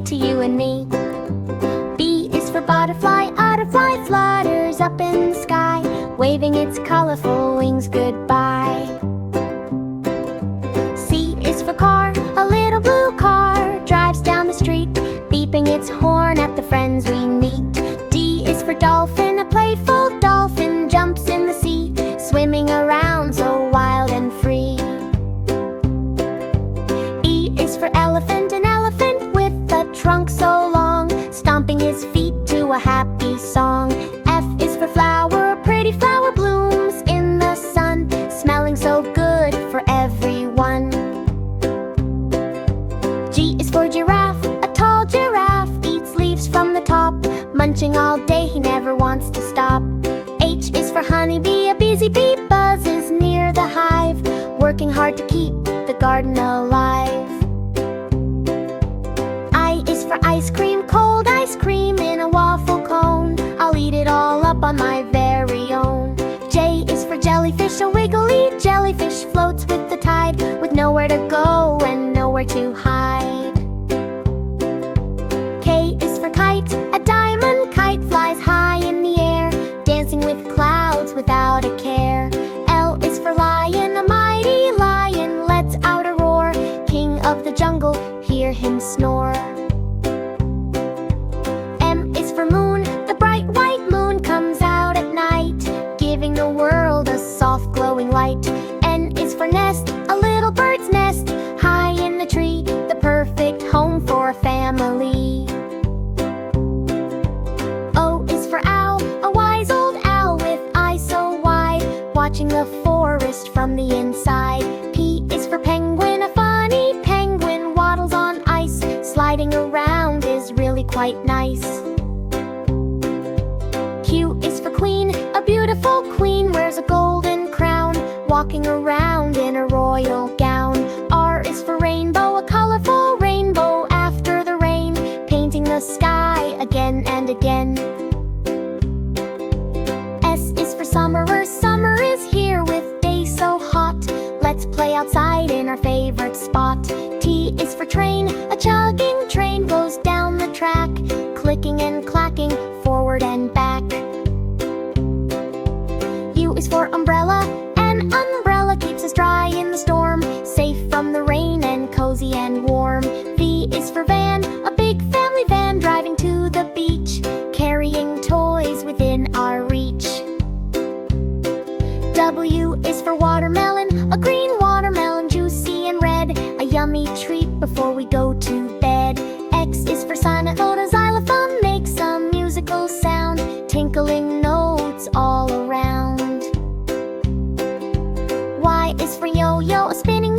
to you and me. B is for butterfly, butterfly flutters up in the sky, waving its colorful wings goodbye. C is for car, a little blue car drives down the street, beeping its horn at the friends we meet. D is for dolphin, a playful dolphin jumps in the sea, swimming around so wild and free. E is for elephant, an elephant with a trunk so long, stomping his feet to a happy song. F is for flower, a pretty flower blooms in the sun, smelling so good for everyone. G is for giraffe, a tall giraffe eats leaves from the top, munching all day, he never wants to stop. H is for honeybee, a busy bee buzzes near the hive, working hard to keep the garden alive. I is for ice cream, cold ice cream in a waffle cone, I'll eat it all up on my very own. J is for jellyfish, a wiggly jellyfish floats with the tide, with nowhere to go and nowhere to hide. K is for kite, a diamond kite flies high in the air, dancing with clouds without a care. L is for lion, a mighty lion lets out a roar, king of the jungle, hear him snore. M is for moon, the bright white moon comes out at night, giving the world a soft glowing light. N is for nest, a little bird's nest high in the tree, the perfect home for a family. O is for owl, a wise old owl with eyes so wide, watching the forest from the inside. P is for penguin, a funny penguin waddles on ice, sliding around is really quite nice. Q is for queen, a beautiful queen wears a golden crown, walking around in a royal gown. R is for rainbow, a colorful rainbow after the rain, painting the sky again and again. S is for summer, summer is here with days so hot, let's play outside in our favorite spot. T is for train, a chugging train goes down the track, clicking and clacking forward and back. U is for umbrella, an umbrella keeps us dry in the storm, safe from the rain and cozy and warm. V is for van, a big family van driving to the beach, carrying toys within our reach. W is for watermelon, a green watermelon juicy and red, a yummy treat before we go to bed. X is for xylophone, a xylophone makes a musical sound, tinkling notes all around. Y is for yo-yo, a spinning